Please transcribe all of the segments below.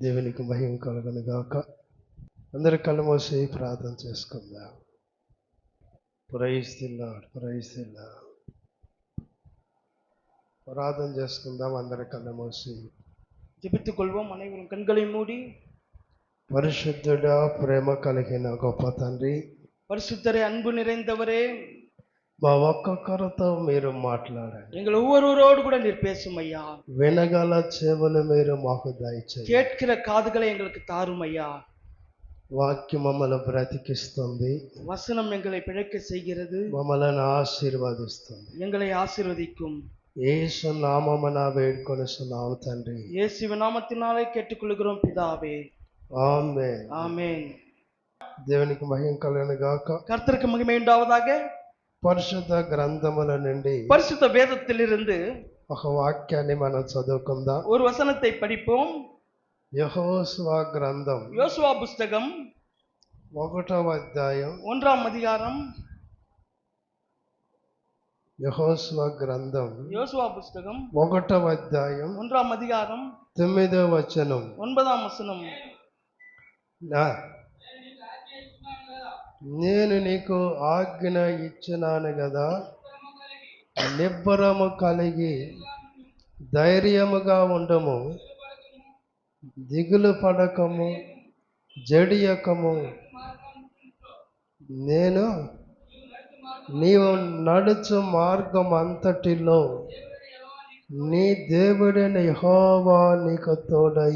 దేవునికి మహిమ కలుగును గాక. అందరి కళ్ళు మూసి ప్రార్థన చేసుకుందాం. Praise the Lord, praise the Lord. ప్రార్థన చేసుకుందాం. అందరి కళ్ళు మూసి ஜெபித்துக் கொள்வோம். அனைவரும் கண்களை மூடி. పరిశుద్ధుడా, ప్రేమ కలిగిన గొప్ప తండ్రి, பரிசுத்தரே, அன்பு நிறைந்தவரே, మా ఒక్కొక్కరితో మీరు మాట్లాడండి. எங்கள் ஒவ்வொருவரோடு கூட நீர் பேசும் ஐயா. వినగల చెవులు మీరు మాకు దయచేయండి. கேட்கிற காதுகளை எங்களுக்கு தாரும் ஐயா. వాక్యం మమ్మల్ని బ్రతికిస్తుంది, வசனம் எங்களை பிழைக்க செய்கிறது, మమ్మల్ని ఆశీర్వదిస్తుంది. எங்களை ஆசீர்வதிக்கும். యేసు నామమున వేడుకొనుచున్నాము తండ్రి. இயேசுவின் நாமத்தினாலே கேட்டுக்கொள்கிறோம் பிதாவே. ఆమేన్, ஆமென். దేవునికి మహిమ కలుగును గాక. கர்த்தருக்கு மகிமை உண்டாவதாக. పరిశుద్ధ గ్రంథముల నుండి பரிசுத்த வேதத்திலிருந்து ఒక వాక్యాన్ని మనం చదువుకుందాం. ஒரு வசனத்தை படிப்போம். యెహోషువ గ్రంథం யோசுவா புஸ்தகம் 1వ అధ్యాయం. 1ஆம் அதிகாரம். యెహోషువ గ్రంథం யோசுவா புஸ்தகம் 1వ అధ్యాయం 1ஆம் அதிகாரம் 9వ వచనం. 9ஆம் வசனம். నేను నీకు ఆజ్ఞ ఇచ్చినాను కదా, నిబ్బరము కలిగి ధైర్యముగా ఉండము, దిగులు పడకము, జడియకము. నేను నీవు నడుచు మార్గం అంతటిలో నీ దేవుడైన యెహోవా నీకు తోడై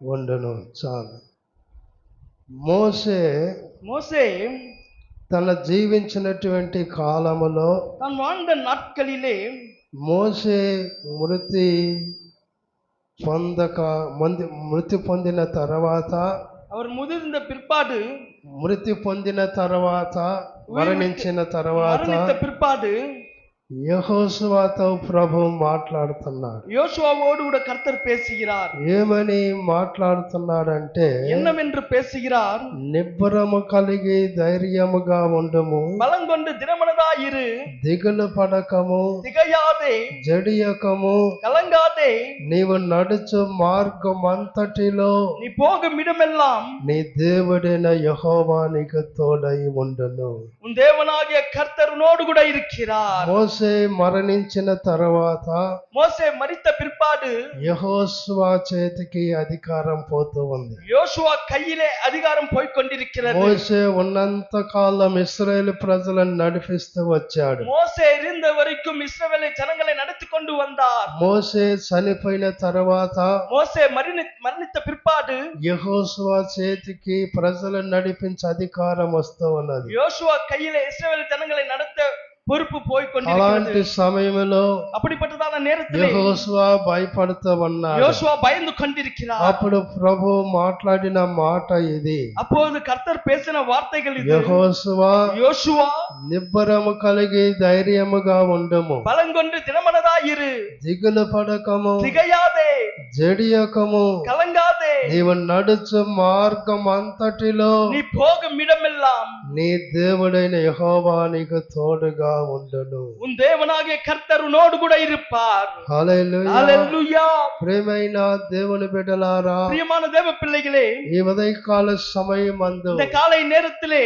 ఉండును. చాలు. மோசே తన జీవించినటువంటి కాలములో, தான் வாழ்ந்த நாட்களிலே, మోసే మృతి పొందిన తర్వాత, அவர் முதிர்ந்த பிற்பாடு, మరణించిన తర్వాత மரணித்த பிற்பாடு యెహోషువతో ప్రభువు మాట్లాడుతున్నాడు. யோசுவாவோடு கூட கர்த்தர் பேசுகிறார். ఏమని మాట్లాడుతున్నాడంటే, என்னவென்று பேசுகிறார்? నిబ్బరము కలిగి ధైర్యముగా ఉండము, பலம் கொண்டு திடமனதாயிரு, దిగులు పడకము, திகையாதே, జడియకము. கலங்காதே, నీవు నడుచు మార్గం అంతటిలో நீ போகும் இடமெல்லாம் నీ దేవుడైన యెహోవా నీకు తోడై ఉండును. உன் தேவனாகிய கர்த்தர் உன்னோடு கூட இருக்கிறார். మోసే మరణించిన తర్వాత, மோசே மரித்த பிற்பாடு యెహోషువ చేతికి అధికారం పోతూ ఉంది. யோசுவா கையிலே அதிகாரம் போய்க் கொண்டிருக்கிறது. మోసే ఉన్నంత కాలం ఇశ్రాయేలు ప్రజలను నడిపిస్తూ వచ్చాడు. மோசே இருந்த வரைக்கும் இஸ்ரவேலை ஜனங்களை நடத்தி கொண்டு வந்தார். మోసే చనిపోయిన తర్వాత, மோசே மரணித்த பிற்பாடு యెహోషువ చేతికి ప్రజలను నడిపించే అధికారం వస్తూ ఉన్నది. யோசுவா கையிலே இஸ்ரவேல் ஜனங்களை நடத்த பொறுப்பு போய் అలాంటి கொண்டிருக்கிறது. సమయంలో அப்படிப்பட்டதான நேரத்தில் యెహోషువ భయపడుతూ ఉన్నాడు. யோசுவா பயந்து கொண்டிருக்கிறார். అప్పుడు ప్రభు మాట్లాడిన మాట ఇది. அப்போது கர்த்தர் பேசின வார்த்தைகள் இது. యోசுవా నిబ్బరము కలిగి ధైర్యముగా ఉండము, பலம் கொண்டு திடமனதாயிரு, దిగులు పడకము, திகையாதே, జడియకము. கலங்காதே, నీవు నడుచు మార్గం అంతటిలో நீ போகும் இடமெல்லாம் నీ దేవుడైన యెహోవా నీకు తోడుగా ఉండును. உன் தேவனாகிய கர்த்தர் உன்னோடு கூட இருப்பார். హల్లెలూయా. హల్లెలూయా. ప్రియమైన దేవుని బిడ్డలారా, பிரியமான தேவ பிள்ளைகளே, ఈ ఉదయకాల సమయమందు இந்த காலை நேரத்திலே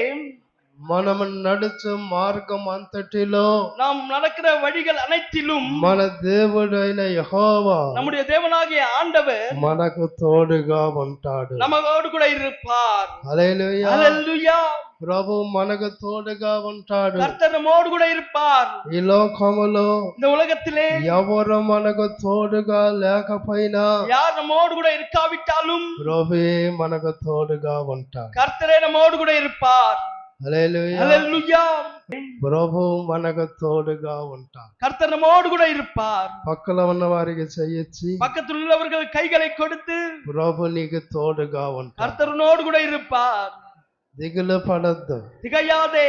మనం నడుచు మార్గం అంతటిలో நாம் நடக்கிற வழிகள் அனைத்திலும் మన దేవుడైన యెహోవా, நம்முடைய தேவனாகிய ஆண்டவர் మనకు తోడుగా ఉంటాడు. நம்மோடு கூட இருப்பார். హల్లెలూయా. హల్లెలూయా. ప్రభు మనకు తోడుగా ఉంటాడు. கர்த்தர் நம்மோடு கூட இருப்பார். ఈ లోకములో இந்த உலகத்திலே ఎవరు మనకు తోడుగా లేకపోయినా, யார் நம்மோடு கூட இருக்காவிட்டாலும் ప్రభువే మనకు తోడుగా ఉంటాడు. கர்த்தரே நம்மோடு கூட இருப்பார். హల్లెలూయా. హల్లెలూయా. ప్రభు మనకు తోడుగా ఉంటాడు. கர்த்தர் நம்மோடு கூட இருப்பார். పక్కన ఉన్న వారికి చెయ్యొచ్చి, பக்கத்தில் உள்ளவர்கள் கைகளை கொடுத்து, ప్రభు నీకు తోడుగా ఉంటాడు. கர்த்தர் உன்னோடு கூட இருப்பார். దిగులు పడద్దు, திகையாதே,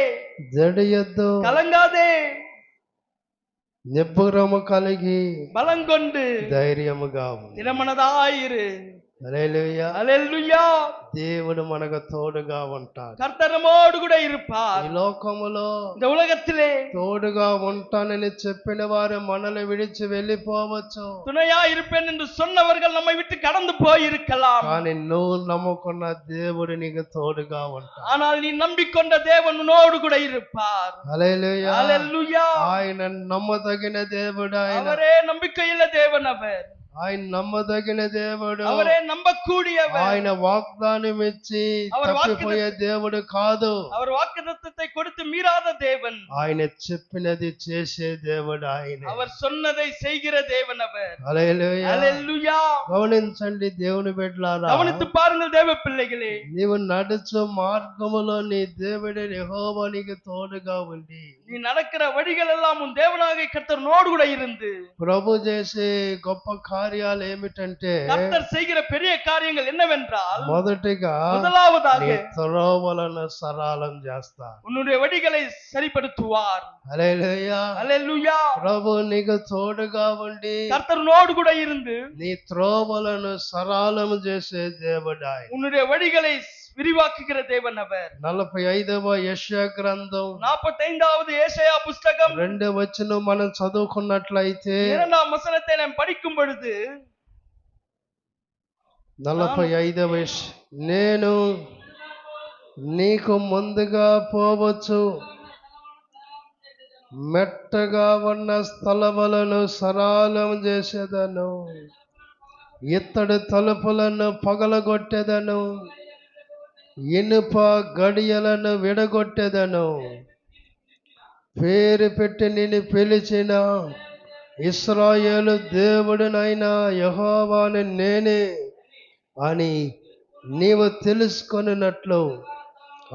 జడియద్దు, கலங்காதே, నిబ్బరము కలిగి பலம் கொண்டு ధైర్యముగా ఉండు. திடமனதாயிரு. హల్లెలూయా. హల్లెలూయా. దేవుడు మనకు తోడుగా ఉంటాడు. கர்த்தர் நம்மோடு கூட இருப்பார். ఈ లోకములో இந்த உலகத்திலே తోడుగా ఉంటానని చెప్పిన వారు మనల్ని విడిచి వెళ్ళిపోవచ్చు. துணையா இருப்பேன் என்று சொன்னவர்கள் நம்மை விட்டு கடந்து போய் இருக்கலாம். కానీ నువ్వు నమ్ముకున్న దేవుడు నీకు తోడుగా ఉంటాడు. ஆனால் நீ நம்பிக்கொண்ட தேவன் உன்னோடு கூட இருப்பார். హల్లెలూయా. ஹalleluya. ఆయన నమ్మదగిన దేవుడు. ఆయన அவரே நம்பிக்கையுள்ள தேவன். ఆయన నమ్మదగిన దేవుడు. அவரே நம்பக்கூடியவர். ఆయన వాగ్దానం ఇచ్చి తప్పిపోయే దేవుడు కాదు. அவர் வாக்குத்தத்தத்தை கொடுத்து மீறாத தேவன். ఆయన చెప్పినది చేసే దేవుడు ఆయన. அவர் சொன்னதை செய்கிற தேவன் அவர். హల్లెలూయా. హల్లెలూయా. గమనించండి దేవుని బిడ్డలారా. గమనించి பாருங்கள் தேவ பிள்ளைகளே. నీవు నడుచు మార్గములో నీ దేవుడు యెహోవా నీకు తోడుగా ఉండి நீ நடக்கிற வழிகள் எல்லாம் உன் தேவனாகிய கர்த்தர் உன்னோடு கூட இருந்து ప్రభు చేసే గొప్ప కార్యాలు ఏమిటంటే கர்த்தர் செய்கிற பெரிய காரியங்கள் என்னவென்றால் మొదటిగా முதலாவதாக నీ త్రోవలను సరళం చేస్తాడు. உன்னுடைய வழிகளை சரிப்படுத்துவார். హల్లెలూయా. హల్లెలూయా. ప్రభు నీకు తోడుగా ఉండి கர்த்தர் உன்னோடு கூட இருந்து నీ త్రోవలను సరళం చేసే దేవుడు ఆయన. உன்னுடைய வழிகளை விரிவாக்குகிற தேவன் அவர். 45వ యెషయా గ్రంథం 45வது ஏசாயா புத்தகம் 2వ వచనం మనం చదువుకున్నట్లయితే 2ஆம் வசனத்தை நாம் படிக்கும் பொழுது 45వ నేను నీకు ముందుగా పోవచ్చు, మెట్టగా ఉన్న స్థలములను సరళం చేసేదను, ఇత్తడి తలుపులను పగలగొట్టేదను, ఇనుప గడియలను విడగొట్టేదను. పేరు పెట్టి నిన్ను పిలిచిన ఇశ్రాయేలు దేవుడినైన యెహోవాను నేనే అని నీవు తెలుసుకొనున్నట్లు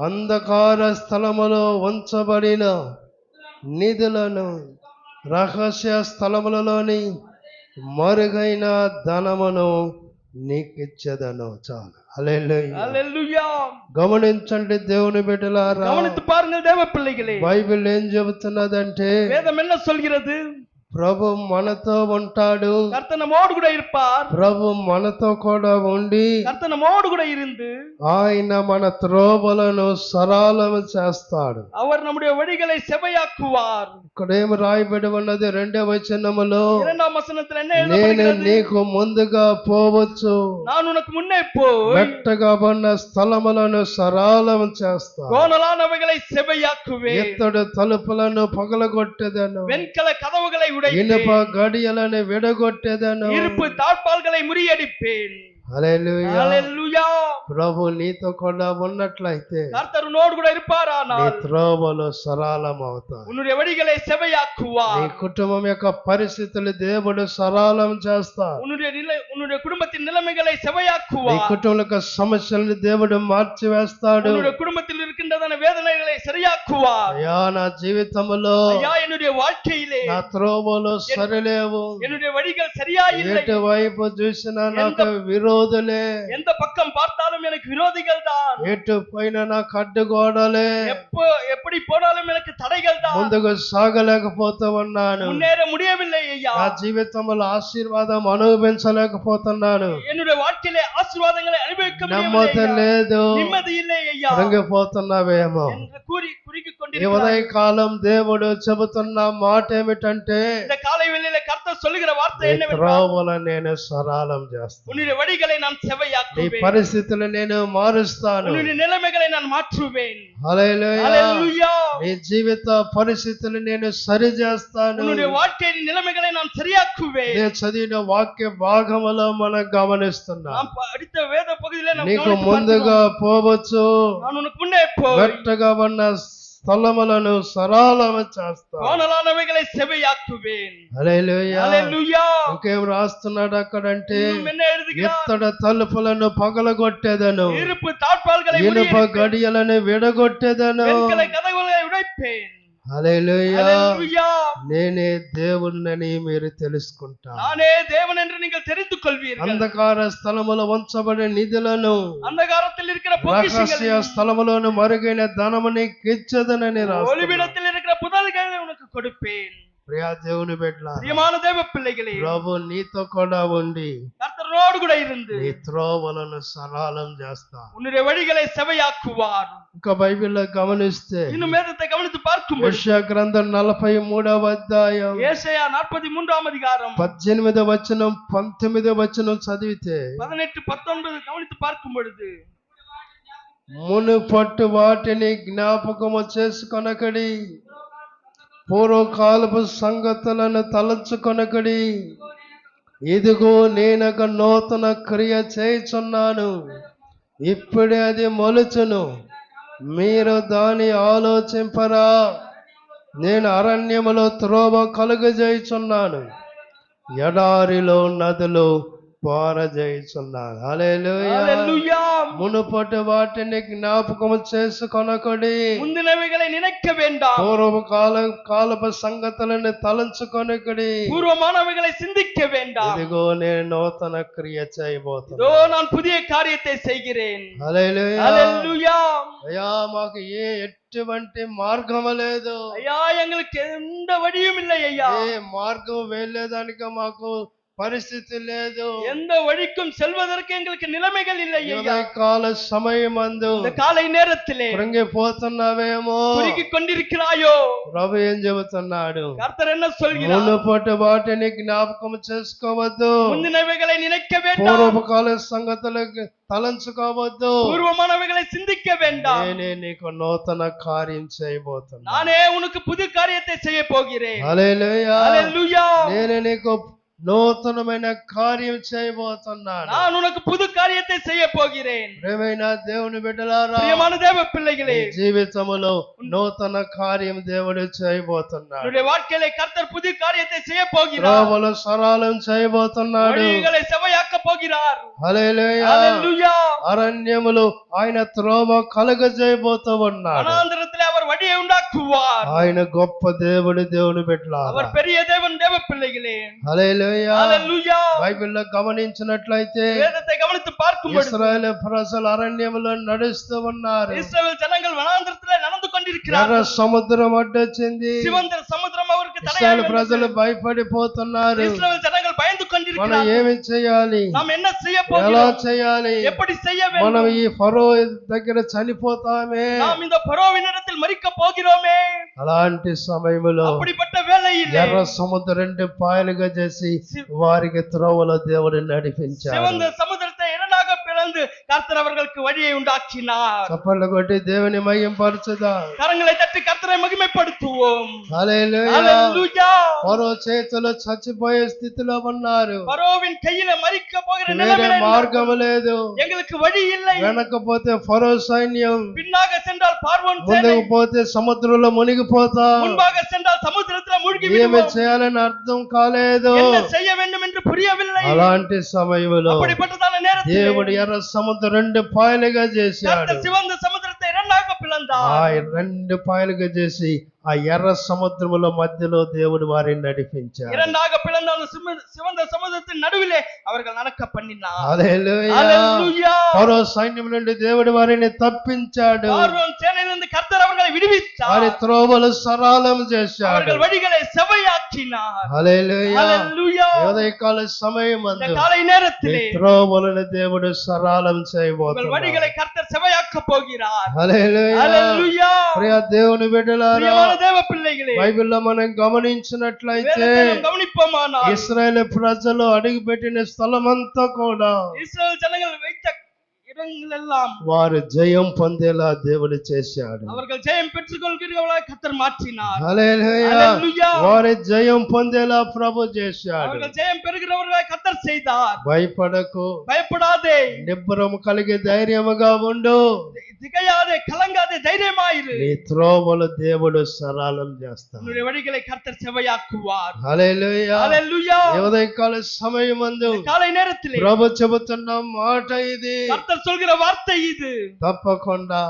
అంధకార స్థలములో ఉంచబడిన నిధులను రహస్య స్థలములలోని మరుగైన ధనమును నీకిచ్చెదను. చాలు. హల్లెలూయా. హల్లెలూయా. గమనించండి దేవుని బిడ్డలారా. గమనించి பாருங்கள் தேவ பிள்ளைகளே. బైబిల్ ఏం చెబుతున్నదంటే வேதம் என்ன சொல்கிறது? ప్రభు మనతో ఉంటాడు. கர்த்தர் நம்மோடு கூட இருப்பார். ప్రభు మనతో కూడా ఉండి கர்த்தர் நம்மோடு கூட இருந்து ఆయన మన త్రోవలను సరళం చేస్తాడు. அவர் நம்முடைய வழிகளை செவையாக்குவார். ఇక్కడ ఏమి రాయబడి ఉన్నది 2వ వచనములో 2ஆம் வசனத்தில் என்ன నేను எழுதப்பட்டிருக்கிறது? నీకు ముందుగా పోవచ్చు, நான் உனக்கு முன்னே போய் మెట్టగా ఉన్న స్థలములను సరళం చేస్తాను, கோணலானவைகளை செவையாக்குவேன், ఇత్తడి తలుపులను పగలగొట్టెదను, வெண்கல கதவுகளை ఇనుప உடைப்பேன், గడియలను విడగొట్టెదను. இருப்பு தாழ்பால்களை முறியடிப்பேன். హల్లెలూయా. హల్లెలూయా. ప్రభు నీతో కూడా ఉన్నట్లయితే கர்த்தர் உன்னோடு கூட నీ இருப்பாரானால் త్రోవలు సరళం అవుతాయి. உன்னுடைய வழிகளை నీ செவையாக்குவார். కుటుంబం యొక్క పరిస్థితులు దేవుడు సరళం చేస్తాడు. உன்னுடைய குடும்பத்தின் நிலைமைகளை నీ செவையாக்குவார். కుటుంబం యొక్క సమస్యలను దేవుడు మార్చివేస్తాడు. உன்னுடைய குடும்பத்தில் இருக்கின்றதான வேதனைகளை சரியாக்குவார். అయ్యా నా జీవితంలో ஐயா, என்னுடைய வாழ்க்கையிலே నా త్రోవలు సరిలేవు, என்னுடைய వழிகள் சரியா இல்லை. ఎటువైపు చూసినా నాకు విరోధులే, எந்த பக்கம் பார்த்தாலும் எனக்கு விரோதிகள் தான். ఎటు పోయినా నాకు అడ్డుగోడలే, எப்படி போனாலும் எனக்கு தடைகள் தான். ముందుకు సాగలేకపోతూ ఉన్నాను. முன்னேற முடியவில்லை ஐயா. నా జీవితంలో ఆశీర్వాదం అనుభవించలేకపోతున్నాను. என்னுடைய வாழ்க்கையிலே ஆசீர்வாதங்களை அனுபவிக்க నెమ్మది முடியவில்லை ஐயா. లేదు, நிம்மதி இல்லை ஐயா కృంగిపోతున్నావేమో. என்று குறிக்கிக் ఈ கொண்டிருக்கிறார். ఉదయకాలం దేవుడు చెబుతున్న మాట ఏమిటంటే இந்த காலை வேளையிலே கர்த்தர் சொல்லுகிற வார்த்தை నీ என்னவென்றால், త్రోవలను నేను సరళం చేస్తాను, உன்னுடைய வழிகளை நான் నీ செவையாக்குவேன், పరిస్థితులు నేను మారుస్తాను. உன்னுடைய நிலைமைகளை நான் மாற்றுவேன். హల్లెలూయా. హల్లెలూయా. నీ జీవిత పరిస్థితులు నేను సరి చేస్తాను. உன்னுடைய வாழ்க்கையின் நிலைமைகளை நான் சரியாக்குவேன். నేను చదివిన వాక్య భాగములో మనం గమనిస్తున్నాం. நாம் படித்த வேத பகுதியிலே நாம் నీకు கவனித்து ముందుగా பார்க்கிறோம். పోవచ్చు, நான் உனக்கு முன்னே போய் మెట్టగా ఉన్న స్థలములను సరళం చేస్తాను. கோணலானவைகளை செவையாக்குவேன். హల్లెలూయా. హల్లెలూయా. ఇంకేం రాస్తున్నాడు అక్కడంటే இன்னும் என்ன எழுதுகிறார்? ఇత్తడి తలుపులను పగలగొట్టేదను, இருப்பு தாழ்பால்களை ఇనుప முறியடிப்பேன், గడియలను విడగొట్టేదను. வெண்கல கதவுகளை உடைப்பேன். హల్లెలూయా. హల్లెలూయా. నేనే దేవుణ్ణని మీరు తెలుసుకుంటారు. நானே தேவன் என்று நீங்கள் தெரிந்து கொள்வீர்கள். అంధకార స్థలములో ఉంచబడిన నిధులను அந்தகாரத்தில் இருக்கிற రహస్య பொக்கிஷங்களை, స్థలములోను మరుగైన ధనము నీకు ఇచ్చదనని రాస్తున్నాడు. ஒளிவிடத்தில் இருக்கிற புதல்களை உனக்கு கொடுப்பேன். ప్రియా దేవుని బిడ్డలారా, பிரியமான தேவ பிள்ளைகளே, ప్రభు నీతో కూడా ఉండి கர்த்தரோடு கூட இருந்து నీ త్రోవలను సరళం చేస్తా. உன்னுடைய வழிகளை செவையாக்குவார். ఇంకా బైబిల్లో గమనిస్తే இன்னும் வேதத்தை கவனித்து பார்க்கும்போது యెషయా గ్రంథం 43వ అధ్యాయం ஏசாயா 43ஆம் அதிகாரம் 18వ వచనం 19వ వచనం చదివితే 18, 19 கவனித்து பார்க்கும் பொழுது, మునుపట్టు వాటిని జ్ఞాపకము చేసుకొనకడి, పూర్వకాలపు సంగతులను తలంచుకొనకడి, ఇదిగో నేనొక నూతన క్రియ చేయుచున్నాను, ఇప్పుడే అది మొలుచును, మీరు దాని ఆలోచింపరా, నేను అరణ్యములో త్రోవ కలుగజేయుచున్నాను, ఎడారిలో నదులు పారజేయుచున్నాను. హల్లెలూయా. ஹல்லேலூயா. మునుపటి వాటిని జ్ఞాపకము చేసుకొనకడి, முந்தினவைகளை நினைக்க வேண்டாம், కాలపు సంగతులను తలంచుకొనకడి, పూర్వமானவைகளை சிந்திக்க வேண்டாம். ఇదిగో నేను నూతన క్రియ చేయబోతున్నా. இதோ நான் புதிய காரியத்தை செய்கிறேன். హల్లెలూయా. ஹல்லேலூயா. అయ్యా మాకు ఎటువంటి మార్గము లేదు, ஐயா எங்களுக்கு எந்த வழியும் இல்லை ஐயா, ఏ మార్గం వెళ్ళేదానికి మాకు పరిస్థితి లేదు. எந்த வழிக்கும் செல்வதற்கு எங்களுக்கு நிலைமைகள் இல்லை ஐயா. కాల సమయమందు இந்த காலை நேரத்திலே కృంగిపోతున్నావేమో, குறுகிக் கொண்டிருக்கிறாயோ? ప్రభు ఏం చెబుతున్నాడు? கர்த்தர் என்ன சொல்கிறார்? మునుపటి వాటిని జ్ఞాపకం చేసుకోవద్దు, முந்தினவைகளை நினைக்க வேண்டாம், పూర్వకాల సంగతులకు తలంచుకోవద్దు, பூர்வமானவைகளை சிந்திக்க வேண்டாம். నేనే నీకు నూతన కార్యం చేయబోతున్నా. நானே உனக்கு புது காரியத்தை செய்ய போகிறேன். హల్లెలూయా. ஹல்லேலூயா. నేనే నీకు నూతనమైన కార్యం చేయబోతున్నాను. நான் உனக்கு புது காரியத்தை செய்ய போகிறேன். ప్రియమైన దేవుని బిడ్డలారా, பிரியமான தேவ பிள்ளைகளே, నీ జీవితంలో నూతన కార్యం దేవుడు చేయబోతున్నాడు. உன்னுடைய வாழ்க்கையிலே கர்த்தர் புது காரியத்தை செய்ய போகிறார். త్రోవలు సరళం చేయబోతున్నాడు. வழிகளை செவையாக்க போகிறார். హల్లెలూయా. ஹல்லேலூயா. అరణ్యములో ఆయన త్రోవ కలుగజేయబోతూ ఉన్నాడు. வனாந்திரத்திலே அவர் வழியை உண்டாக்குவார். ఆయన గొప్ప దేవుడు, దేవుని బిడ్డలారా. அவர் பெரிய தேவன். தேவ பிள்ளைகளே, హల్లెలూయా. హల్లెలూయా. బైబిల్లో గమనించినట్లయితే வேதத்தை கவனித்து பார்க்கும்போது ఇశ్రాయేలు ప్రజలు అరణ్యములో నడుస్తూ ఉన్నారు. இஸ்ரவேல் ஜனங்கள் வனாந்திரத்திலே நடந்து ఎర్ర கொண்டிருக்கிறார்கள். సముద్రం అడ్డొచ్చింది. சிவந்த சமுத்திரம் அவருக்கு ఇశ్రాయేలు தடையாக ప్రజలు இருந்தது. భయపడిపోతున్నారు. இஸ்ரவேல் ஜனங்கள் பயந்து మనం கொண்டிருக்கிறார்கள். ఏమి చేయాలి, நாம் என்ன செய்ய ఎలా போகிறோம்? చేయాలి? எப்படி செய்ய మనం வேண்டும்? ఈ ఫరో దగ్గర చనిపోతామే. நாம் இந்த பரோவினிடத்தில் மரிக்க போகிறோமே. అలాంటి సమయంలో அப்படிப்பட்ட வேளையில் ఎర్ర సముద్రం 2 పాయలుగా చేసి వారికి త్రోవలో దేవుడు నడిపించాడు. சிவந்த சமுத்திரத்தை இரண்டாக பிளந்து கர்த்தர் அவர்களுக்கு வழியை உண்டாக்கினார். చప్పట్లు కొట్టి దేవుని మహింపరచుదాం. கரங்களை தட்டி கர்த்தரை மகிமைப்படுத்துவோம். హల్లెలూయా. ஹல்லேலூயா. ఫరో చేతిలో చచ్చిపోయే స్థితిలో ఉన్నారు. பரோவின் கையில மரிக்க போகிற వేరే நிலைமையில మార్గం లేదు. எங்களுக்கு வழி இல்லை. వెనకపోతే ఫరో సైన్యం, பின்னாக சென்றால் பார்வோன் சேனை, ముందుకు పోతే సముద్రంలో మునిగిపోతాం. முன்பாக சென்றால் சமுத்திரத்தில் மூழ்கி ఏమి விடுவோம். చేయాలని అర్థం కాలేదు. என்ன செய்ய வேண்டும் என்று புரியவில்லை. అలాంటి సమయంలో அப்படிப்பட்டதான நேரத்தில் దేవుడు ఎర్ర సముద్రం 2 పాయలుగా చేశాడు. கர்த்தர் சிவந்த சமுத்திரத்தை இரண்டாக பிளந்தார். ఆ 2 పాయలుగా చేసి ఆ ఎర్ర సముద్రముల మధ్యలో దేవుడు వారిని నడిపించాడు. இரண்டாக பிளந்த அந்த சிவந்த சமுத்திரத்தின் நடுவிலே அவர்கள் நடக்க பண்ணினார். హల్లెలూయా. ஹல்லேலூயா. ఫరో సైన్యం నుండి దేవుడు వారిని తప్పించాడు. பார்வோன் சேனையிலிருந்து கர்த்தர் அவர்களை వారి விடுவித்தார். త్రోవలు సరళం చేశాడు. அவர்கள் வழிகளை செவையாக்கினார். హల్లెలూయా. ஹல்லேலூயா. ఉదయకాల இந்த సమయమందు காலை నీ நேரத்திலே త్రోవలను దేవుడు సరళం உங்கள் చేయబోతున్నాడు. வழிகளை கர்த்தர் செவையாக்க போகிறார். హల్లెలూయా. ஹல்லேலூயா. ప్రియ దేవుని బిడ్డలారా, பிரியமான தேவ பிள்ளைகளே, బైబిల్లో మనం గమనించినట్లయితే வேதத்தை நாம் கவனிப்போமானால் ఇశ్రాయేలు ప్రజలు అడుగుపెట్టిన స్థలమంతా కూడా இஸ்ரவேல் ஜனங்கள் வைத்த இடங்கள் எல்லாம் వారు జయం పొందేలా దేవుడు చేశాడు. அவர்கள் ஜெயம் பெற்றுக் கொள்கிறவர்களாக கர்த்தர் மாற்றினார். హల్లెలూయా. హల్లెలూయా. వారి జయం పొందేలా ప్రభు చేశాడు. அவர்கள் ஜெயம் பெறுகிறவர்களாக கர்த்தர் செய்தார். భయపడకు, பயப்படாதே, నిబ్బరం కలిగి ధైర్యముగా ఉండు. திகையாதே, கலங்காதே, தைரியமாயிரு. నీ త్రోవలు దేవుడు సరళం చేస్తాడు. உன்னுடைய வழிகளை கர்த்தர் செவையாக்குவார். హల్లెలూయా. ஹல்லேலூயா. ఈ ఉదయకాల సమయమందు இந்த காலை நேரத்திலே ప్రభు చెబుతున్న మాట ఇది. கர்த்தர் சொல்கிற வார்த்தை இது. తప్పకుండా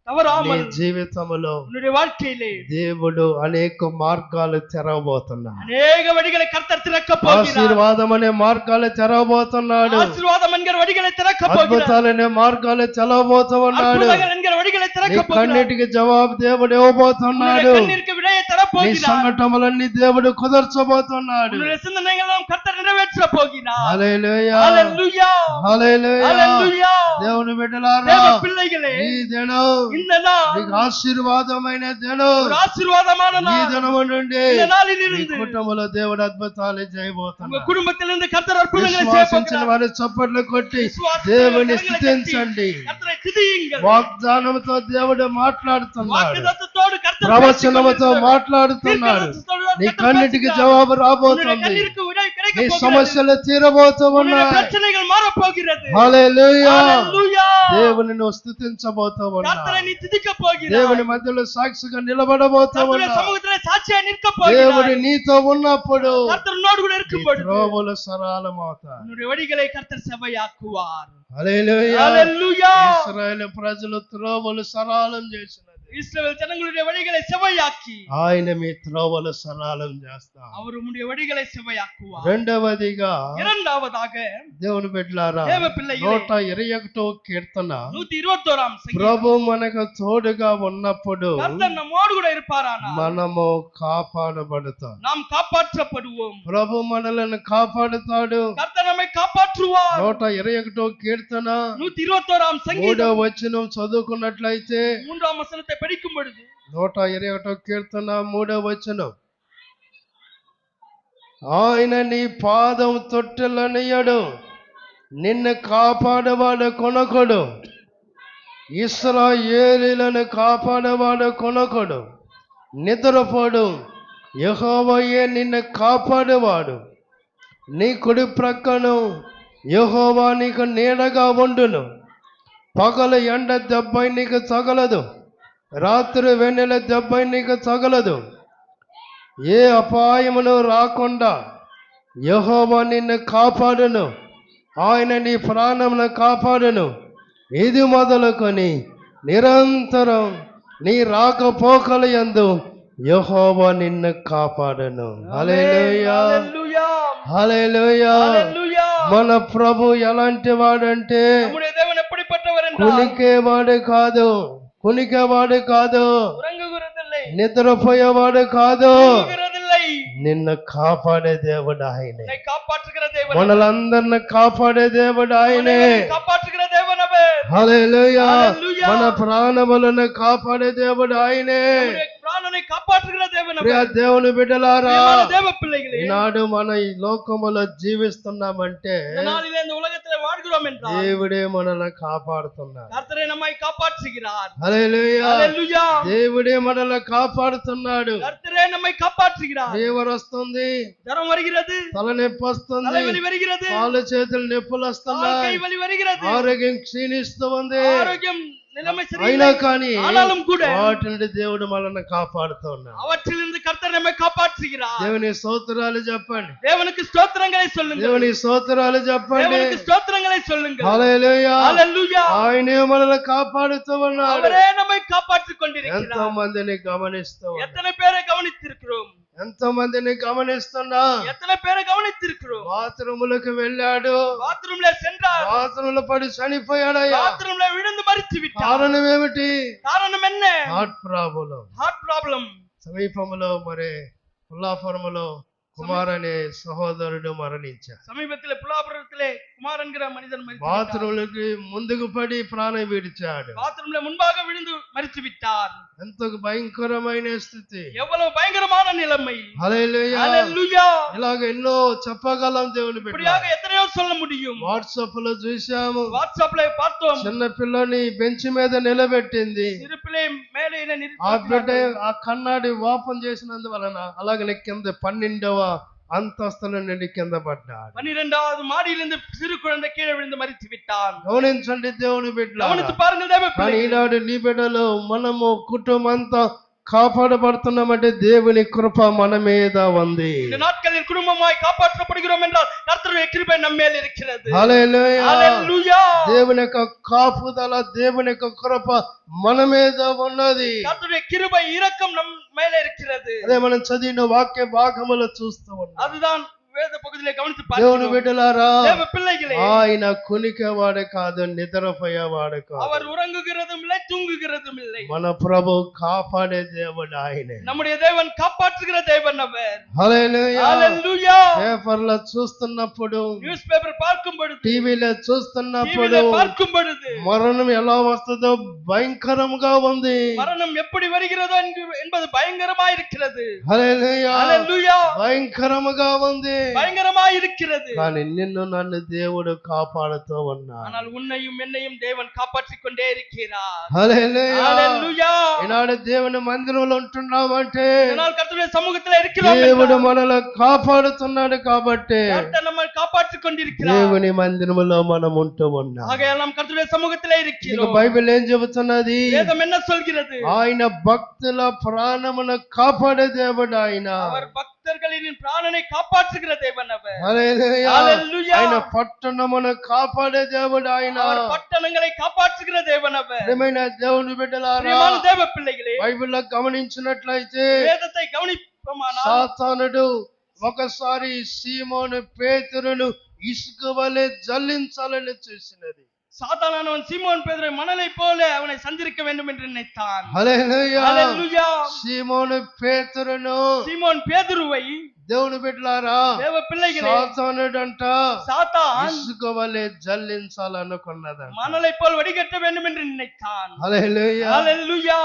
నీ தவறாமல் జీవితంలో உன்னுடைய வாழ்க்கையிலே దేవుడు అనేక మార్గాలు తెరవబోతున్నాడు. அநேக வழிகளை கர்த்தர் திறக்க போகிறார். ఆశీర్వాదం అనే మార్గాలు తెరవబోతున్నాడు. ஆசீர்வாதம் என்கிற வழிகளை திறக்க போகிறார். అద్భుతాలనే మార్గాలు తెరవబోతున్నాడు. அற்புதங்கள் என்கிற வழிகளை నీ திறக்க போகிறார். కన్నిటికి జవాబు దేవుడు ఇవ్వబోతున్నాడు. உன்னுடைய கண்ணீருக்கு விடையை தரப் போகிறார். సంఘటనలన్నీ దేవుడు కుదర్చబోతున్నాడు. உன்னுடைய சிந்தனைகளும் கர்த்தர் நிறைவேற்ற போகிறார். హల్లెలూయా, హల్లెలూయా, హల్లెలూయా. హల్లెలూయా. దేవుని బిడ్డలారా, தேவ பிள்ளைகளே, ఈ దినం இந்த நாள் నీకు ఆశీర్వాదమైన దినం. ஒரு ஆசீர்வாதமான ఈ நாள். దినము నుండి இந்த நாளில் నీ இருந்து కుటుంబంలో దేవుడు అద్భుతాలు உங்க చేయబోతున్నాడు. குடும்பத்திலிருந்து கர்த்தர் அற்புதங்களை செய்ய విశ్వాసించిన போகிறார். వారి చప్పట్లు కొట్టి விசுவாசத்தோடு దేవుని கரங்களை స్తుతించండి. தட்டி கர்த்தரை துதியுங்கள். వాగ్దానముతో దేవుడు మాట్లాడుతున్నాడు, வாக்குத்தத்தத்தோடு கர்த்தர் ప్రవచనముతో பேசிக் మాట్లాడుతున్నాడు. கொண்டிருக்கிறார். నీ கர்த்தர் కన్నిటికి பேசுகிறார். జవాబు உன்னுடைய రాబోతుంది. கண்ணீருக்கு விடை నీ கிடைக்கப் போகிறது. సమస్యలు తీరబోతూ உன்னுடைய ఉన్నాయి. பிரச்சனைகள் மாறப் போகிறது. హల్లెలూయా. హల్లెలూయా. దేవుని నువ్వు స్తుతించబోతూ கர்த்தரை ఉన్నావు. நீ துதிக்கப் போகிறாய். దేవుని మధ్యలో సాక్షిగా నిలబడబోతూ கர்த்தருடைய ఉన్నావు. சமூகத்திலே சாட்சியா நிற்கப் దేవుడు போகிறாய். నీతో ఉన్నప్పుడు கர்த்தர் உன்னோடு கூட నీ இருக்கும் பொழுது త్రోవలు సరళమవుతాయి. உன்னுடைய வழிகளை கர்த்தர் செவ்வையாக்குவார். హల్లెలూయా. హల్లెలూయా. ఇశ్రాయేలు ప్రజలు త్రోవలు సరళం చేసినది, இஸ்ரவேல் ஜனங்களுடைய வழிகளை செவ்வையாக்கி ఆయన మీ త్రోవలు సరళం చేస్తాడు. அவர் உம்முடைய வழிகளை செவ்வையாக்குவார். రెండవదిగా இரண்டாவதாக దేవుని బిడ్డలారా, தேவ பிள்ளைகளே, 121వ కీర్తన, 121ஆம் சங்கீதம். ప్రభు మనకు తోడుగా ఉన్నప్పుడు கர்த்தர் நம்மோடு கூட இருப்பாரானால் మనము కాపాడబడతాం. நாம் காப்பாற்றப்படுவோம். ప్రభు మనలను కాపాడుతాడు. கர்த்தர் நம்மை காப்பாற்றுவார். 121వ కీర్తన 121ஆம் 3వ சங்கீதம் వచనం చదువుకున్నట్లయితే, 3ஆம் வசனத்தை படிக்கும் பொழுது 121వ కీర్తన 3వ వచనం, ఆయన నీ పాదం తొట్టెలనియడు, నిన్ను కాపాడవాడు కొనకొడు, ఇశ్రాయేలీయులను కాపాడవాడు కొనకొడు, నిద్రపోడు, యెహోవాయే నిన్ను కాపాడేవాడు. నీ కుడి ప్రక్కను యెహోవా నీకు నీడగా ఉండును. పగలు ఎండ దెబ్బ నీకు తగలదు, రాత్రి వెన్నెల దెబ్బ నీకు తగలదు. ఏ అపాయమును రాకుండా యెహోవా నిన్ను కాపాడును. ఆయన నీ ప్రాణమును కాపాడును. ఇది మొదలుకొని నిరంతరం నీ రాకపోకల యందు యెహోవా నిన్ను కాపాడును. హల్లెలూయా, హల్లెలూయా. హల్లెలూయా. హల్లెలూయా. మన ప్రభు ఎలాంటి వాడంటే நம்முடைய தேவன் எப்படிப்பட்டவர் என்றால் కునికేవాడు కాదు, కునికేవాడు కాదు, உறங்குகிறதில்லை, నిద్రపోయేవాడు కాదు, தூங்குகிறதில்லை. నిన్ను కాపాడే దేవుడు ఆయనే. உன்னை காப்பாற்றுகிற தேவன், మనలందరిని కాపాడే దేవుడు ఆయనే. உன்னை காப்பாற்றுகிற தேவன் அவர். హల్లెలూయా. హల్లెలూయా. మన ప్రాణములను కాపాడే దేవుడు ఆయనే. நம்முடைய பிராணனை காப்பாற்றுகிற தேவன் ప్రియ அவர். దేవుని బిడ్డలారా, பிரியமான தேவ பிள்ளைகளே, ఈనాడు మన ఈ లోకములో జీవిస్తున్నామంటే இந்த நாளிலே இந்த உலகத்திலே வாழ்கிறோம் என்றால் దేవుడే మనల్ని కాపాడుతున్నాడు. கர்த்தரே நம்மை காப்பாற்றுகிறார். హల్లెలూయా. హల్లెలూయా. దేవుడే మనల్ని కాపాడుతున్నాడు. கர்த்தரே நம்மை காப்பாற்றுகிறார். ఫీవర్ వస్తుంది, ஜரம் வருகிறது, తలనొప్పి వస్తుంది, தலைவலி வருகிறது, కాళ్ళు చేతులు నొప్పులు கால் వస్తున్నాయి, கை வலி வருகிறது, ఆరోగ్యం క్షీణిస్తూ ఉంది. ஆரோக்கியம் நிலைமை అయినా சரியில்லை. కానీ ஆனாலும் கூட వాటి నుండి దేవుడు మనల్ని కాపాడుతున్నాడు. அவற்றிலிருந்து கர்த்தர் நம்மை காப்பாற்றுகிறார். దేవుని స్తోత్రాలు చెప్పండి, தேவனுக்கு ஸ்தோத்திரங்களை சொல்லுங்கள். దేవుని స్తోత్రాలు చెప్పండి. தேவனுக்கு ஸ்தோத்திரங்களை சொல்லுங்கள். హల్లెలూయా. హల్లెలూయా. ఆయనే మనల్ని కాపాడుతూ ఉన్నాడు. அவரே நம்மை காப்பாற்றிக் கொண்டிருக்கிறார். ఎంతో మందిని గమనిస్తూ ఉన్నాడు. எத்தனை பேரை கவனித்திருக்கிறோம்? ఎంతో మందిని గమనిస్తున్నా. எத்தனை பேரை கவனித்திருக்கிறோம்? బాత్రూములకు వెళ్ళాడు, பாத்ரூம்ல சென்றார், బాత్రూంలో పడి చనిపోయాడయ్యా. பாத்ரூம்ல விழுந்து மரித்து விட்டார். కారణం ఏమిటి? காரணம் என்ன? Heart problem. Heart problem. సమీపంలో మరి పుల్లాపురములో కుమార్ అనే సహోదరుడు మరణించారు. சமீபத்திலே புலாபுரத்திலே குமார் என்கிற மனிதன் மரித்து விட்டார். బాత్రూములకి ముందుకు పడి ప్రాణం విడిచాడు. பாத்ரூம்ல முன்பாக விழுந்து மரித்து விட்டார். ఎంతో భయంకరమైన స్థితి. எவ்வளவு பயங்கரமான நிலைமை. హల్లెలూయా. హల్లెలూయా. ఇలాగ ఎన్నో చెప్పగలం దేవుని బిడ్డ. இப்படியாக எத்தனையோ சொல்ல முடியும். వాట్సాప్ లో చూసాము, வாட்ஸ்அப்ல பார்த்தோம், చిన్న పిల్లని బెంచ్ మీద నిలబెట్టింది. சிறுப்பிள்ளை மேலே ఆ బిడ్డ ఆ కన్నాడి ఓపెన్ చేసినందువలన అలాగనే కింద 12వ అంతస్తుల నుండి కింద పడ్డాడు. 12வது மாடியிலிருந்து சிறு குழந்தை கீழே விழுந்து மரித்து விட்டான். గమనించండి దేవుని బిడ్డ. கவனித்து பாருங்கள் தேவ కానీ பிள்ளைகளே. ఈనాడు నీ బిడ్డలో మనము కుటుంబం అంతా కాపాడబడుతున్నామంటే దేవుని కృప మన మీద ఉంది. இந்த நாட்களில் குடும்பமாய் காப்பாற்றப்படுகிறோம் என்றால் கர்த்தருடைய கிருபை நம்ம மேல் இருக்கிறது. హల్లెలూయా. హల్లెలూయా. దేవుని యొక్క కాపుదల, దేవుని యొక్క కృప మన మీద ఉన్నది. கர்த்தருடைய கிருபை இரக்கம் நம் மேலே இருக்கிறது. అదే మనం చదివిన వాక్య భాగములో చూస్తూ ఉన్నాం. அதுதான் வேத பகுதியிலே கவனித்து దేవుని பார்க்கிறோம். బిడ్డలారా, தேவ பிள்ளைகளே, ఆయన కునికేవాడు కాదు, నిద్రపోయేవాడు కాదు. அவர் ఉరంగుகிறதும் இல்லை, தூங்குகிறதும் இல்லை. మన ప్రభు కాపాడే దేవుడు ఆయనే. நம்முடைய தேவன் காப்பாற்றுகிற தேவன் அவர். హల్లెలూయా. హల్లెలూయా. పేపర్లో చూస్తున్నప్పుడు, நியூஸ் பேப்பர் பார்க்கும் பொழுது, టీవీలో చూస్తున్నప్పుడు டிவியிலே பார்க்கும் பொழுது, మరణం ఎలా వస్తుందో భయంకరంగా ఉంది. மரணம் எப்படி வருகிறதோ என்பது பயங்கரமாய் இருக்கிறது. హల్లెలూయా. హల్లెలూయా. భయంకరంగా ఉంది. பயங்கரமாய் இருக்கிறது. కానీ నిన్ను నన్ను దేవుడు కాపాడుతూ ఉన్నాడు. ஆனால் உன்னையும் என்னையும் தேவன் காப்பாற்றிக் கொண்டே இருக்கிறார். హల్లెలూయా. హల్లెలూయా. ఈనాడు దేవుని మందిరంలో ఉంటున్నామంటే இதனால் கர்த்தருடைய சமூகத்தில் இருக்கிறோம். దేవుడు మనల్ని కాపాడుతున్నాడు కాబట్టి கர்த்தர் நம்மை காப்பாற்றிக் கொண்டிருக்கிறார். దేవుని మందిరంలో మనం ఉంటూ ఉన్నాం. ஆகையால் நாம் கர்த்தருடைய சமூகத்திலே ఇక இருக்கிறோம். బైబిల్ ఏం చెబుతున్నది? வேதம் என்ன சொல்கிறது? ఆయన భక్తుల ప్రాణమును కాపాడే దేవుడు ఆయన. அவர் பக்தர்களின் பிராணனை காப்பாற்றுகிற தேவன் அவர். హల్లెలూయా. హల్లెలూయా. ఆయన పట్టణమును కాపాడే దేవుడు ఆయన. அவர் పట్టణங்களை కాపాற்றுகிற தேவன் அவர். ప్రియమైన దేవుని బిడ్డలారా, ప్రియమైన దేవ పిల్లలే, బైబిల్లో గమనించినట్లయితే వేదத்தை கவனிப்போமானால் సాతానుడు ఒకసారి సీమోను పేతురును ఇసుక వలె జల్లించాలని చూసినది. சாத்தானவன் சீமோன் பேதுரை மணலை போல அவனை சந்திக்க வேண்டும் என்று நினைத்தான். హల్లెలూయా. హల్లెలూయా. సీమోను పేతురును, சீமோன் பேதுருவை, దేవుని బిడ్డలారా, దేవ పిల్లలే, సాతానుడంట சாத்தான் ఇసుక వలె జల్లించాలనుకున్నదంట. மணலை போல் வடிகட்ட வேண்டும் என்று நினைத்தான். హల్లెలూయా. హల్లెలూయా.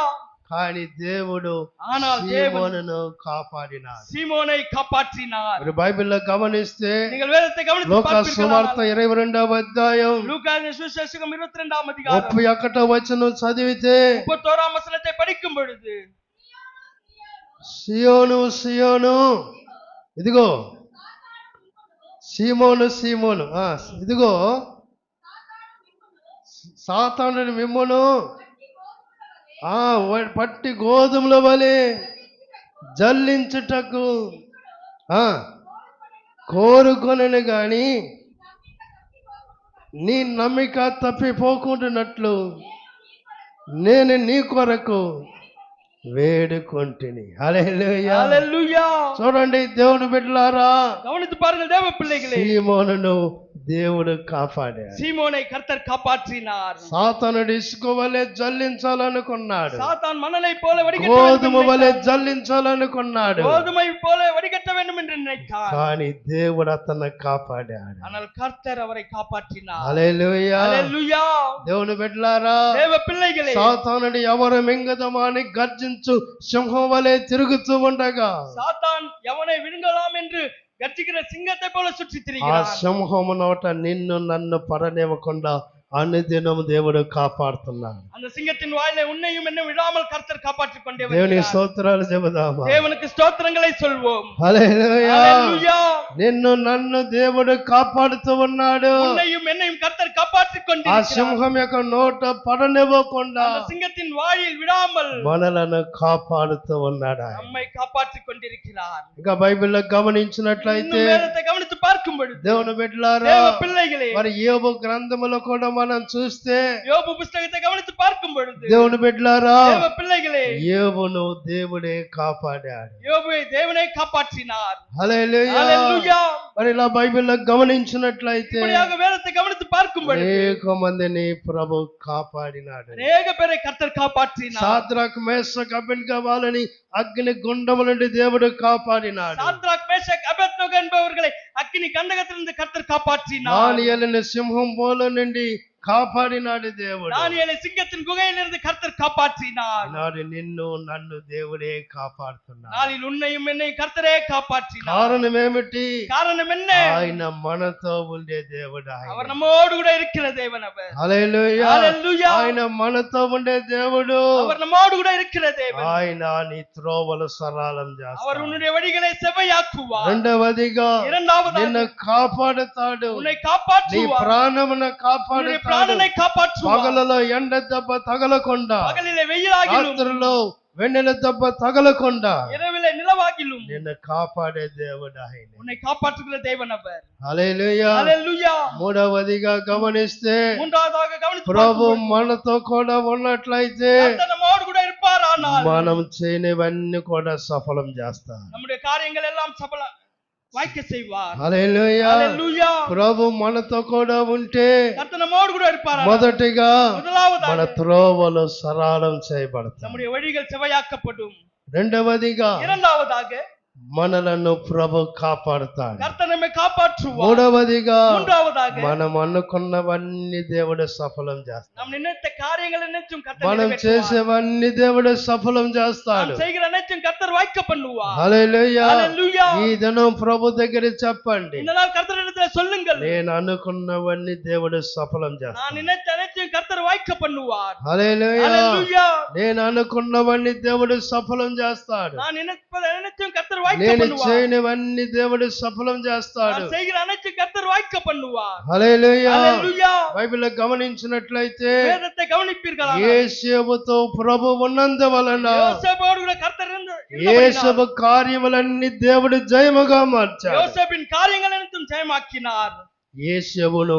కానీ దేవుడు ஆனால் தேவன் సీమోనును కాపాడినాడు. சீமோனை காப்பாற்றினார். మరి బైబిల్లో గమనిస్తే நீங்கள் వేదத்தை కవనిத்து లోకా సువార్త பார்ப்பீர்களானால் 22వ అధ్యాయం லூக்காவின் சுவிசேஷம் 22ஆம் அதிகாரம் 31వ వచనం చదివితే, 31ஆம் வசனத்தை படிக்கும் பொழுது, సియోను సియోను, ఇదిగో సీమోను సీమోను, ఇదిగో సాతానుడు మిమ్మును పట్టి గోధుమల వలె జల్లించుటకు కోరుకొనను గాని నీ నమ్మిక తప్పిపోకుండానట్లు నేను నీ కొరకు వేడుకొంటిని. హల్లెలూయా. హల్లెలూయా. చూడండి దేవుని బిడ్డలారా, கவனித்து பாருங்கள் தேவ பிள்ளைகளே, సీమోనును దేవుడు కాపాడాడు. சீமோனை கர்த்தர் காப்பாற்றினார். సాతానుడు ఇసుక వలె జల్లించాలనుకున్నాడు, சாத்தான் மணலை போல வடிகட்ட గోధుమ வேண்டும் వలె என்று జల్లించాలనుకున్నాడు. கோதுமை போல வடிகட்ட வேண்டும் என்று நினைத்தான். కానీ దేవుడు అతన్ని కాపాడాడు. ஆனால் கர்த்தர் அவரை காப்பாற்றினார். హల్లెలూయా. హల్లెలూయా. దేవుని బిడ్డలారా, தேவ பிள்ளைகளே, సాతానుడు ఎవరు మింగదమని గర్జించు సింహం వలె తిరుగుతూ ఉండగా சாத்தான் எவனை விழுங்கலாம் என்று గర్జిக்கிற సింగத்தை పోల சுற்றி ఆ திரிகிறான். సింహము నోట నిన్ను నన్ను పడనివ్వకుండా అనుదినం దేవుడు కాపాడుతున్నాడు. அந்த சிங்கத்தின் வாயிலே உன்னையும் என்னை விடாமல் கர்த்தர் காப்பாற்றிக் கொண்டே దేవుని வருகிறார். స్తోత్రాలు చెబుదామా? தேவனுக்கு ஸ்தோத்திரங்களை சொல்வோம். హల్లెలూయా. హల్లెలూయా. నిన్ను నన్ను దేవుడు కాపాడుతూ ఉన్నాడు. உன்னையும் என்னையும் கர்த்தர் காப்பாற்றிக் ఆ கொண்டிருக்கிறார். సింహం యొక్క నోట పడనివ్వకుండా அந்த சிங்கத்தின் வாயில் விடாமல் మనలను కాపాడుతూ ఉన్నాడు ఆయన. நம்மை காப்பாற்றிக் கொண்டிருக்கிறார். ఇంకా బైబిల్లో గమనించినట్లయితే இன்னும் வேதத்தை கவனித்து பார்க்கும் பொழுது దేవుని బిడ్డలారా, தேவ பிள்ளைகளே, మరి యోబు గ్రంథములో కూడా మనం చూస్తే யோபு புத்தகத்தை கவனித்து பார்க்கும் பொழுது దేవుని బిడ్డలారా, தேவ பிள்ளைகளே, యోబును దేవుడే కాపాడాడు. யோபுவை தேவனே காப்பாற்றினார். హల్లెలూయా. హల్లెలూయా. మరి ఇలా బైబిల్లో గమనించినట్లయితే இப்படியாக வேதத்தை கவனித்து பார்க்கும் பொழுது అనేక మందిని ప్రభు కాపాడినాడు. அநேக பேரை கர்த்தர் காப்பாற்றினார். సాద్రాక్ మేషక్ అబేద్నెగో వాళ్ళని అగ్ని గుండముల నుండి దేవుడు కాపాడినాడు. சாத்ராக் மேஷக் அபேத்நேகோ என்பவர்களை அக்கினி கந்தகத்திலிருந்து கர்த்தர் காப்பாற்றினார். దానియేలును సింహం బోల నుండి కాపాడినాడు దేవుడు. தானிయేலை சிங்கத்தின் குகையிலிருந்து கர்த்தர் காப்பாற்றினார். ఈనాడు నిన్ను నన్ను దేవుడే కాపాడుతున్నాడు. நாளில் உன்னையும் என்னையும் கர்த்தரே காப்பாற்றினார். కారణం ఏమిటి? காரணம் என்ன? ఆయన మనతో ఉండే దేవుడు ఆయన. அவர் நம்மோடு கூட இருக்கிற தேவன் அவர். హల్లెలూయా. హల్లెలూయా. ఆయన మనతో ఉండే దేవుడు. அவர் நம்மோடு கூட இருக்கிற தேவன். ఆయన నీ త్రోవలు సరళం அவர் చేస్తాడు. உன்னுடைய வழிகளை செவ்வையாக்குவார். రెండవదిగా இரண்டாவதாக నిన్ను కాపాడుతాడు. உன்னை నీ காப்பாற்றுவார். ప్రాణమును உன்னுடைய కాపాడుతాడు. பிராணனை காப்பாற்றுவார். పగలలో ఎండ దెబ్బ తగలకుండా, பகலிலே வெயிலாகிலும் రాత్రిలో వెన్నెల దెబ్బ తగలకుండా இரவிலே நிலவாகிலும் నిన్ను కాపాడే దేవుడు ఆయన. உன்னை காப்பாற்றுகிற தேவன் அவர். హల్లెలూయా. హల్లెలూయా. మూడవదిగా గమనిస్తే மூன்றாவதாக கவனித்து ప్రభు பார்க்கும் பொழுது మనతో కూడా ఉన్నట్లయితే கர்த்தர் நம்மோடு கூட இருப்பார். ஆனால் మనం చేయనివన్నీ కూడా సఫలం చేస్తాం. நம்முடைய காரியங்கள் எல்லாம் வாய்க்க செய்வார். హల్లెలూయా. హల్లెలూయా. ప్రభు మనతో కూడా ఉంటే கர்த்தர் நம்மோடு கூட இருப்பார். మొదటిగా మన முதலாவதாக త్రోవలు సరళం చేయబడతాయి. நம்முடைய வழிகள் செவ்வையாக்கப்படும். రెండవదిగా இரண்டாவதாக మనలను ప్రభు కాపాడుతాడు. கர்த்தர் நம்மை காப்பாற்றுவார். మూడవదిగా மூன்றாவதாக మనం అనుకున్నవన్నీ దేవుడు సఫలం చేస్తాడు. நாம் நினைத்த காரியங்கள் அனைத்தும் கர்த்தர் మనం நிறைவேற்றுவார். చేసేవన్నీ దేవుడు సఫలం చేస్తాడు. நாம் செய்கிற அனைத்தும் கர்த்தர் வாய்க்க பண்ணுவார். హల్లెలూయా. హల్లెలూయా. ఈ దినం ప్రభు దగ్గర చెప్పండి, இந்த நாள் கர்த்தரிடத்தில் சொல்லுங்கள், నేను అనుకున్నవన్నీ దేవుడు సఫలం நான் చేస్తాడు. நினைத்த அனைத்தையும் கர்த்தர் வாய்க்க பண்ணுவார். హల్లెలూయా. హల్లెలూయా. నేను అనుకున్నవన్నీ దేవుడు సఫలం చేస్తాడు. நான் நினைப்பது அனைத்தையும் கர்த்தர் வாய்க்க నేను பண்ணுவார். చేయనివన్నీ దేవుడు సఫలం చేస్తాడు. நான் செய்கிற அனைத்தையும் கர்த்தர் வாய்க்க பண்ணுவார். హల్లెలూయా. హల్లెలూయా. బైబిల్ గమనించినట్లయితే வேதத்தை கவனிப்பீர்களா? యేసేపుతో ప్రభు ఉన్నందువలన யோசேப்போடு கூட கர்த்தர் యేసేపు కార్యములన్నీ దేవుడు జయముగా మార్చాడు. யோசேப்பின் காரியங்கள் அனைத்தும் ஜெயமாக்கினார். యేసేపును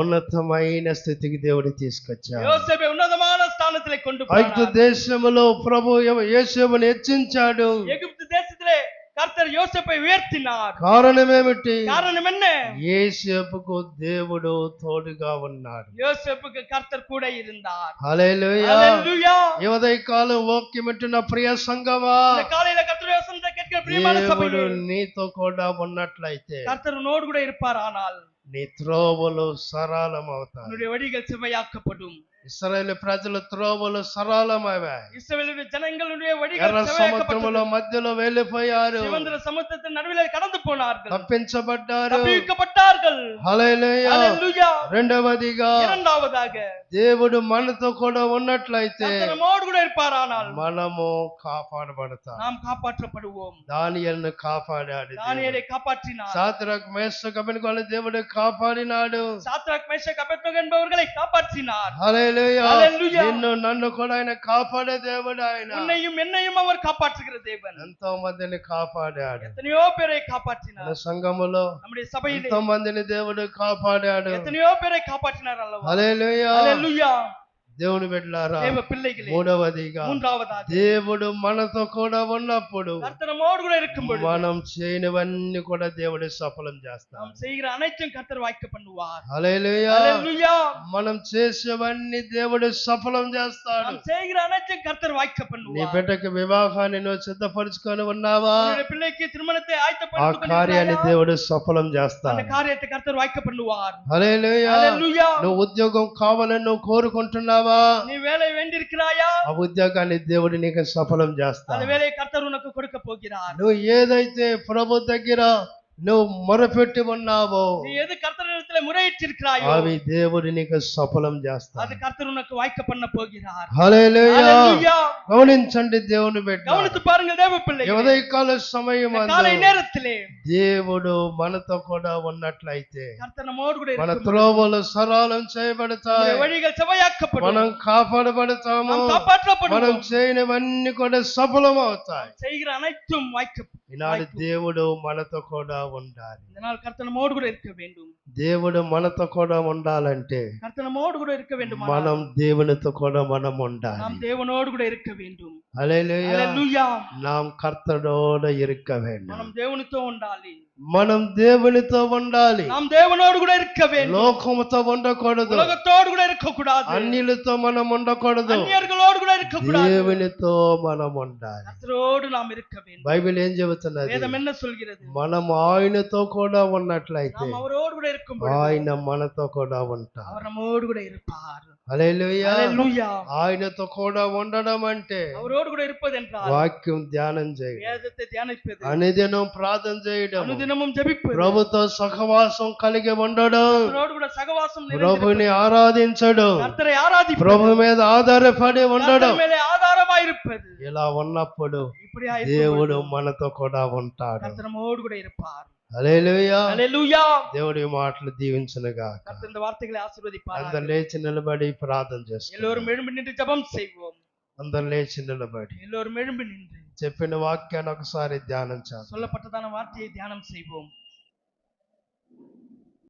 ఉన్నతమైన స్థితికి దేవుడు తీసుకొచ్చాడు. யோசேப்பை உன்னதமான ஸ்தானத்திலே கொண்டு ఐగుప్తు போனார். దేశంలో ప్రభు యేసేపును హెచ్చించాడు. எகிப்து தேசத்திலே கர்த்தர் யோசேப்பை உயர்த்தினார். కారణమేమిటి? காரணம் என்ன? యేసేపుకు దేవుడు తోడుగా ఉన్నాడు. யோசேப்புக்கு கர்த்தர் கூட இருந்தார். హల్లెలూయా. ஹல்லேலூயா. ఈ ఉదయకాలం వాక్యం వింటున్న ప్రియ సంఘమా, இந்த காலையில கர்த்தருடைய வசனத்தை கேட்கிற பிரியமான దేవుడు சபையே, నీతో కూడా ఉన్నట్లయితే கர்த்தர் உன்னோடு கூட இருப்பார். ஆனால் నీ త్రోవలు సరళమవుతాయి. உன்னுடைய வழிகள் செவ்வையாக்கப்படும். ఇశ్రాయేలు ప్రజల త్రోవలు సరళమయ్యాయి. இஸ்ரவேலுடைய ஜனங்களுடைய ఎర్ర வழிகள் సముద్రములో செவ்வையாக்கப்பட்டது. మధ్యలో వెళ్ళిపోయారు, சிவந்திர சமுத்திரத்தின் நடுவிலே கடந்து போனார்கள், తప్పించబడ్డారు. தப்புவிக்கப்பட்டார்கள். హల్లెలూయా. ஹல்லேலூயா. రెండవదిగా இரண்டாவதாக దేవుడు మనతో కూడా ఉన్నట్లయితే கர்த்தர் நம்மோடு கூட இருப்பார். ஆனால் మనము కాపాడబడతాం. நாம் காப்பாற்றப்படுவோம். దానియేలును కాపాడాడు దేవుడు. தானிయేலை காப்பாற்றினார். సాద్రక్ మేషక్ అబేద్నెగోను దేవుడు కాపాడినాడు. சாத்ராக் மேஷக் அபேத்நேகோ என்பவர்களை காப்பாற்றினார். హల్లెలూయా. హల్లెలూయా. నిన్ను నన్ను కూడా ఆయన కాపాడే దేవుడు. ఆయన உன்னையும் என்னையும் அவர் காப்பாற்றுகிற தேவன். ఎంతో మందిని కాపాడాడు. எத்தனையோ பேரை మన காப்பாற்றினார். సంఘములో நம்முடைய சபையிலே ఎంతో మందిని దేవుడు కాపాడాడు. எத்தனையோ பேரை காப்பாற்றினார் அல்லவா? హల్లెలూయా. ஹல்லேலூயா. దేవుని బిడ్డలారా, தேவ பிள்ளைகளே, మూడవదిగా மூன்றாவதாக దేవుడు మనతో కూడా ఉన్నప్పుడు கர்த்தர் நம்மோடு கூட இருக்கும் பொழுது మనం చేయనివన్నీ కూడా దేవుడు సఫలం చేస్తాడు. நாம் செய்கிற அனைத்தையும் கர்த்தர் வாய்க்க பண்ணுவார். హల్లెలూయా. ஹல்லேலூயா. మనం చేసేవన్నీ దేవుడు సఫలం చేస్తాడు. நாம் செய்கிற அனைத்தையும் கர்த்தர் வாய்க்க నీ பண்ணுவார். బిడ్డకి వివాహాన్ని నువ్వు సిద్ధపరుచుకొని ఉన్నావా? உன்னுடைய பிள்ளைக்கு திருமணத்தை ఆ ஆயத்தப்படுத்திக் కార్యాన్ని கொண்டிருக்கிறாயா? దేవుడు సఫలం அந்த చేస్తాడు. காரியத்தை கர்த்தர் வாய்க்க பண்ணுவார். హల్లెలూయా. ஹல்லேலூயா. నువ్వు ఉద్యోగం కావాలని నువ్వు కోరుకుంటున్నావా? நீ வேலை வேண்டியிருக்கிறாயா? ఆ ఉద్యోగాన్ని దేవుడు నీకు సఫలం அந்த చేస్తాడు. வேலையை கர்த்தர் உனக்கு கொடுக்க போகிறார். నువ్వు ఏదైతే ప్రభు దగ్గర నువ్వు మొరపెట్టి ఉన్నావో நீ எது கர்த்தரிடத்திலே முறையிட்டிருக்கிறாயோ అవి దేవుడు నీకు సఫలం அது చేస్తాడు. கர்த்தர் உனக்கு வாய்க்க பண்ண போகிறார். హల్లెలూయా. ஹல்லேலூயா. గమనించండి దేవుని బిడ్డ, கவனித்து பாருங்கள் தேவ ఈ பிள்ளைகளே, ఉదయకాల సమయం இந்த காலை நேரத்திலே దేవుడు మనతో కూడా ఉన్నట్లయితే கர்த்தர் நம்மோடு கூட మన இருக்கும். త్రోవలు సరళం చేయబడతాయి. நம்முடைய వழிகள் செவ்வையாக்கப்படும். మనం కాపాడబడతాము. நாம் మనం காப்பாற்றப்படுவோம். చేయనివన్నీ కూడా సఫలం అవుతాయి. செய்கிற அனைத்தும் ఈనాడు దేవుడు మనతో కూడా ఉండాలి. இந்த நாள் கர்த்தர் நம்மோடு கூட இருக்க வேண்டும். దేవుడు మనతో కూడా ఉండాలంటే கர்த்தர் நம்மோடு கூட இருக்க வேண்டும். మనం దేవునితో కూడా మనం ఉండాలి. நாம் தேவனோடு கூட இருக்க வேண்டும். హల్లెలూయా. ஹல்லேலூயா. நாம் கர்த்தரோடு இருக்க வேண்டும். మనం దేవునితో ఉండాలి. మనం దేవునితో ఉండాలి. நாம் தேவனோடு கூட இருக்க வேண்டும். లోకముతో ఉండకూడదు. உலகத்தோடு கூட இருக்க கூடாது. అన్యులతో మనం ఉండకూడదు. அந்நியர்களோடு கூட இருக்க கூடாது. దేవునితో మనం ఉండాలి. கர்த்தரோடு நாம் இருக்க வேண்டும். బైబిల్ ఏం చెబుతున్నది? வேதம் என்ன சொல்கிறது? మనం ఆయనతో కూడా ఉన్నట్లయితే நாம் அவரோடு கூட இருக்கும் பொழுது ఆయన మనతో కూడా ఉంటారు. அவர் நம்மோடு கூட இருப்பார். హల్లెలూయా. ஹல்லேலூயா. ఆయనతో కూడా ఉండడం అంటే அவரோடு கூட இருப்பது என்றால் వాక్యం ధ్యానం చేయడం, வேதத்தை தியானிப்பது, అనుదినం ప్రార్థన చేయడం, அனுதினமும் ஜெபிப்பது, ప్రభుతో సహవాసం కలిగి ఉండడం, அவரோடு கூட சகவாசம் ప్రభుని ఆరాధించడం, கர்த்தரை ஆராதிப்பது, ప్రభు మీద ఆధారపడి ఉండడం, கர்த்தர் மேலே ஆதாரமாயிருப்பது, ఇలా ఉన్నప్పుడు இப்படியா దేవుడు మనతో కూడా ఉంటాడు. கர்த்தர் நம்மோடு கூட இருப்பார். హల్లెలూయా. ஹல்லேலூயா. దేవుడి మాటలు దీవించునుగా. கர்த்தர் இந்த வார்த்தைகளை ஆசீர்வதிப்பார். అందరు లేచి నిలబడి ప్రార్థన చేస్తారు. எல்லோரும் எழும்பி நின்று ஜெபம் செய்வோம். అందరు లేచి నిలబడి எல்லோரும் எழும்பி நின்று చెప్పిన వాక్యాన్ని ఒకసారి ధ్యానం చేద్దాం. சொல்லப்பட்டதான வார்த்தையை தியானம் செய்வோம்.